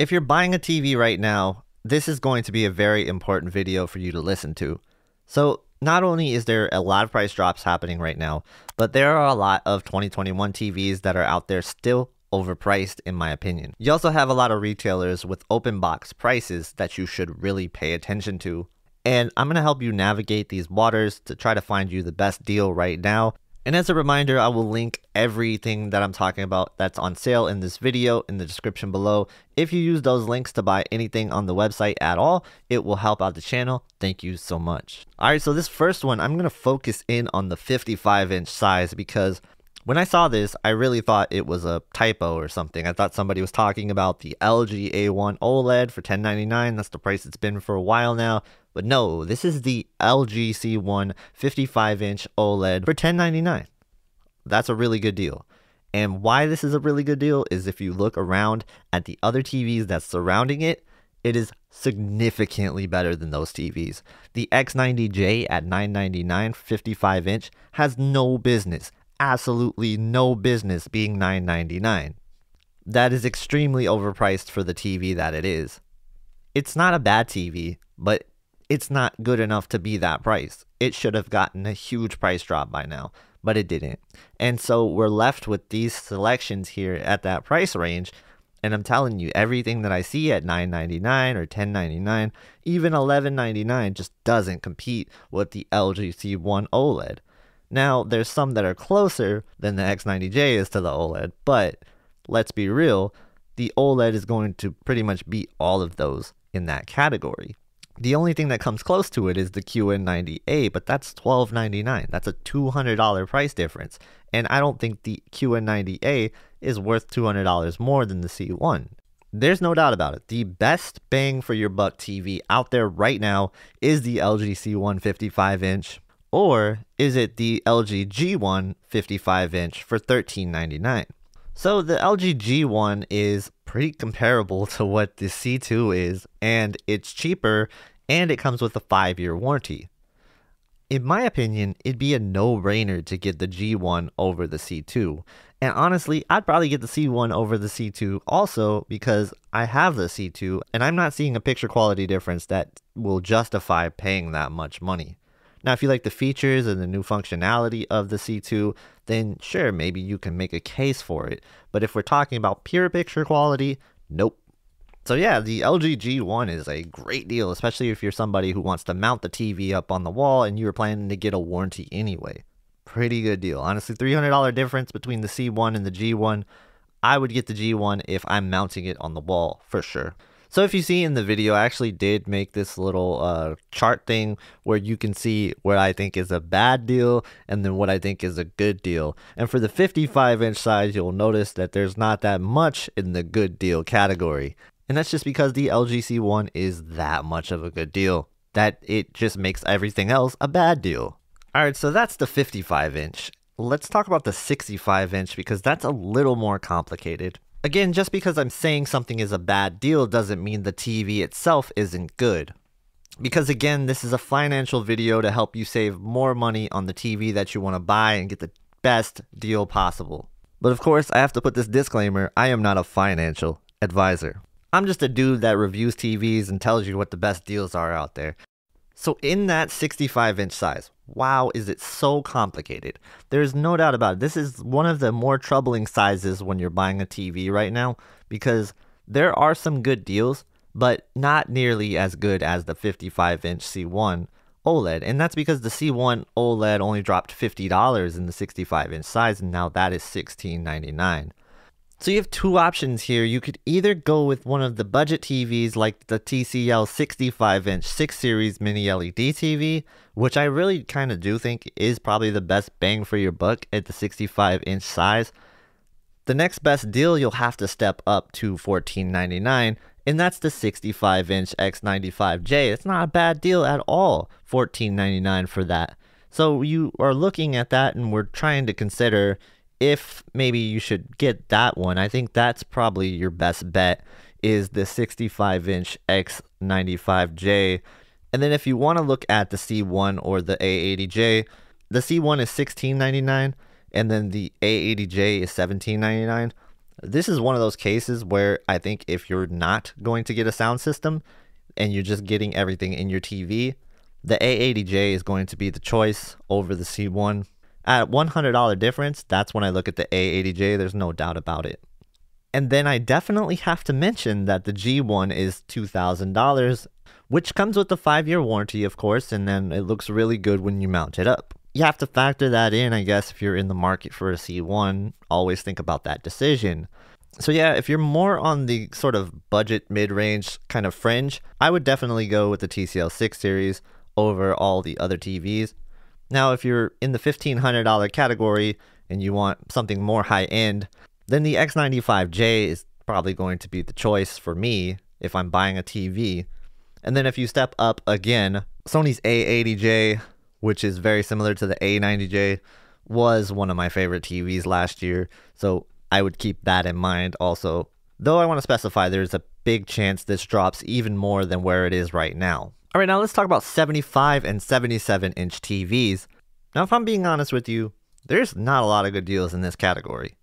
If you're buying a TV right now, this is going to be a very important video for you to listen to. So not only is there a lot of price drops happening right now, but there are a lot of 2021 TVs that are out there still overpriced in my opinion. You also have a lot of retailers with open box prices that you should really pay attention to. And I'm going to help you navigate these waters to try to find you the best deal right now. And as a reminder, I will link everything that I'm talking about that's on sale in this video in the description below. If you use those links to buy anything on the website at all, it will help out the channel. Thank you so much. Alright, so this first one, I'm going to focus in on the 55-inch size because when I saw this, I really thought it was a typo or something. I thought somebody was talking about the LG A1 OLED for $1099. That's the price it's been for a while now. But no, this is the LG C1 55-inch OLED for $1099. That's a really good deal. And why this is a really good deal is if you look around at the other TVs that's surrounding it, it is significantly better than those TVs. The X90J at $999 55-inch has no business, absolutely no business being $999. That is extremely overpriced for the TV that it is. It's not a bad TV, but it's not good enough to be that price. It should have gotten a huge price drop by now, but it didn't. And so we're left with these selections here at that price range. And I'm telling you, everything that I see at $999 or $1099, even $1199 just doesn't compete with the LG C1 OLED. Now, there's some that are closer than the X90J is to the OLED, but let's be real, the OLED is going to pretty much beat all of those in that category. The only thing that comes close to it is the QN90A, but that's $1299. That's a $200 price difference. And I don't think the QN90A is worth $200 more than the C1. There's no doubt about it. The best bang for your buck TV out there right now is the LG C1 55-inch, or is it the LG G1 55-inch for $1399? So the LG G1 is pretty comparable to what the C2 is, and it's cheaper, and it comes with a 5-year warranty. In my opinion, it'd be a no-brainer to get the G1 over the C2. And honestly, I'd probably get the C1 over the C2 also because I have the C2, and I'm not seeing a picture quality difference that will justify paying that much money. Now, if you like the features and the new functionality of the C2, then sure, maybe you can make a case for it. But if we're talking about pure picture quality, nope. So yeah, the LG G1 is a great deal, especially if you're somebody who wants to mount the TV up on the wall and you're planning to get a warranty anyway. Pretty good deal. Honestly, $300 difference between the C1 and the G1. I would get the G1 if I'm mounting it on the wall, for sure. So if you see in the video, I actually did make this little chart thing where you can see what I think is a bad deal and then what I think is a good deal. And for the 55-inch size, you'll notice that there's not that much in the good deal category. And that's just because the LG C1 is that much of a good deal that it just makes everything else a bad deal. Alright, so that's the 55-inch. Let's talk about the 65-inch because that's a little more complicated. Again, just because I'm saying something is a bad deal doesn't mean the TV itself isn't good. Because again, this is a financial video to help you save more money on the TV that you want to buy and get the best deal possible. But of course, I have to put this disclaimer, I am not a financial advisor. I'm just a dude that reviews TVs and tells you what the best deals are out there. So in that 65-inch size, wow, is it so complicated. There's no doubt about it. This is one of the more troubling sizes when you're buying a TV right now because there are some good deals, but not nearly as good as the 55-inch C1 OLED. And that's because the C1 OLED only dropped $50 in the 65-inch size, and now that is $1699. So you have two options here. You could either go with one of the budget TVs like the TCL 65-inch 6 series mini LED TV, which I really kind of do think is probably the best bang for your buck at the 65-inch size. The next best deal you'll have to step up to $1499, and that's the 65-inch X95J. It's not a bad deal at all, $1499 for that. So you are looking at that and we're trying to consider if maybe you should get that one. I think that's probably your best bet is the 65-inch X95J. And then if you want to look at the C1 or the A80J, the C1 is $1699 and then the A80J is $1799. This is one of those cases where I think if you're not going to get a sound system and you're just getting everything in your TV, the A80J is going to be the choice over the C1. At $100 difference, that's when I look at the A80J, there's no doubt about it. And then I definitely have to mention that the G1 is $2,000, which comes with a 5-year warranty, of course, and then it looks really good when you mount it up. You have to factor that in, I guess, if you're in the market for a C1, always think about that decision. So yeah, if you're more on the sort of budget mid-range kind of fringe, I would definitely go with the TCL 6 series over all the other TVs. Now, if you're in the $1,500 category and you want something more high-end, then the X95J is probably going to be the choice for me if I'm buying a TV. And then if you step up again, Sony's A80J, which is very similar to the A90J, was one of my favorite TVs last year, so I would keep that in mind also. Though I want to specify there's a big chance this drops even more than where it is right now. Alright, now let's talk about 75 and 77-inch TVs. Now, if I'm being honest with you, there's not a lot of good deals in this category.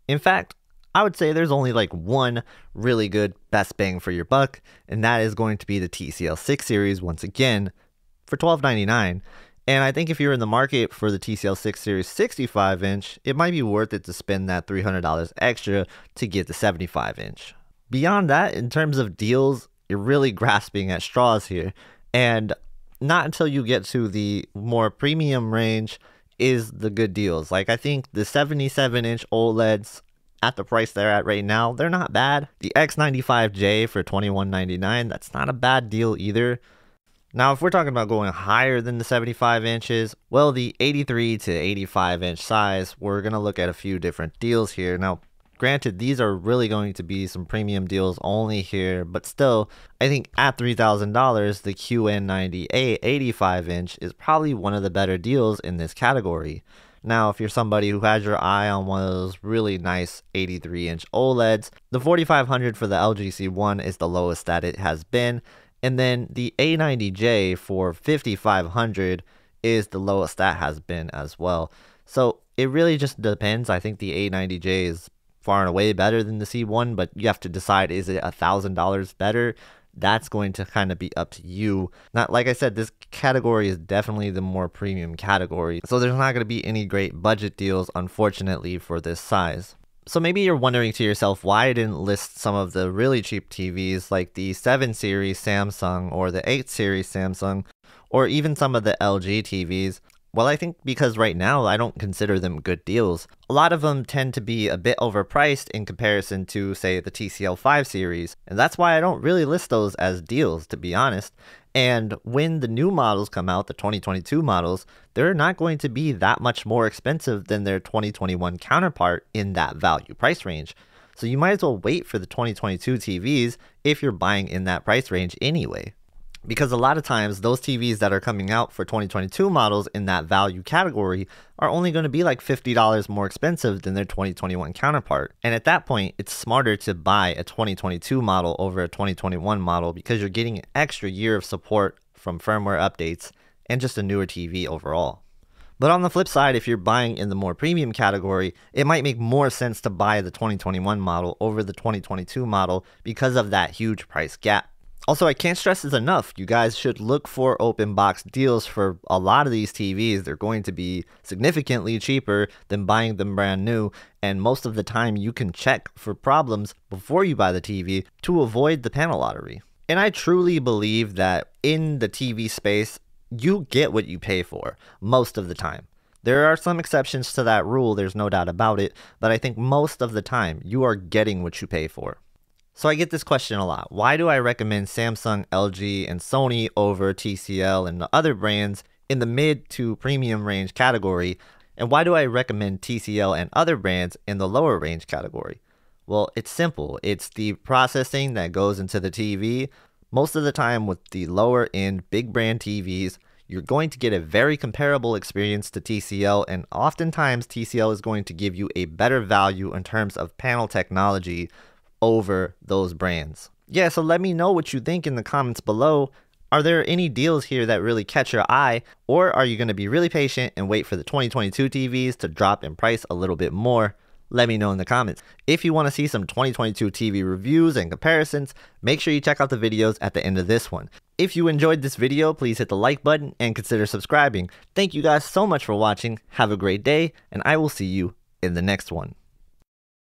In fact, I would say there's only like one really good best bang for your buck, and that is going to be the TCL 6 series once again for $12.99. And I think if you're in the market for the TCL 6 series 65-inch, it might be worth it to spend that $300 extra to get the 75-inch. Beyond that, in terms of deals, you're really grasping at straws here. And not until you get to the more premium range is the good deals. Like, I think the 77-inch OLEDs at the price they're at right now, they're not bad. The X95J for $21.99, that's not a bad deal either. Now, if we're talking about going higher than the 75 inches, well, the 83 to 85 inch size, we're going to look at a few different deals here. Now, granted, these are really going to be some premium deals only here, but still, I think at $3,000, the QN90A 85 inch is probably one of the better deals in this category. Now, if you're somebody who has your eye on one of those really nice 83-inch OLEDs, the 4500 for the LG C1 is the lowest that it has been. And then the A90J for $5,500 is the lowest that has been as well. So it really just depends. I think the A90J is far and away better than the C1, but you have to decide, is it $1,000 better? That's going to kind of be up to you. Not, like I said, this category is definitely the more premium category. So there's not going to be any great budget deals, unfortunately, for this size. So maybe you're wondering to yourself why I didn't list some of the really cheap TVs like the 7 series Samsung or the 8 series Samsung, or even some of the LG TVs. Well, I think because right now I don't consider them good deals. A lot of them tend to be a bit overpriced in comparison to, say, the TCL 5 series, and that's why I don't really list those as deals, to be honest. And when the new models come out, the 2022 models, they're not going to be that much more expensive than their 2021 counterpart in that value price range. So you might as well wait for the 2022 TVs if you're buying in that price range anyway. Because a lot of times those TVs that are coming out for 2022 models in that value category are only going to be like $50 more expensive than their 2021 counterpart. And at that point, it's smarter to buy a 2022 model over a 2021 model because you're getting an extra year of support from firmware updates and just a newer TV overall. But on the flip side, if you're buying in the more premium category, it might make more sense to buy the 2021 model over the 2022 model because of that huge price gap. Also, I can't stress this enough. You guys should look for open box deals for a lot of these TVs. They're going to be significantly cheaper than buying them brand new. And most of the time you can check for problems before you buy the TV to avoid the panel lottery. And I truly believe that in the TV space, you get what you pay for most of the time. There are some exceptions to that rule, there's no doubt about it. But I think most of the time you are getting what you pay for. So I get this question a lot. Why do I recommend Samsung, LG, and Sony over TCL and the other brands in the mid to premium range category? And why do I recommend TCL and other brands in the lower range category? Well, it's simple. It's the processing that goes into the TV. Most of the time with the lower end big brand TVs, you're going to get a very comparable experience to TCL, and oftentimes TCL is going to give you a better value in terms of panel technology over those brands. Yeah, so let me know what you think in the comments below. Are there any deals here that really catch your eye, or are you going to be really patient and wait for the 2022 TVs to drop in price a little bit more? Let me know in the comments. If you want to see some 2022 TV reviews and comparisons, make sure you check out the videos at the end of this one. If you enjoyed this video, please hit the like button and consider subscribing. Thank you guys so much for watching. Have a great day, and I will see you in the next one.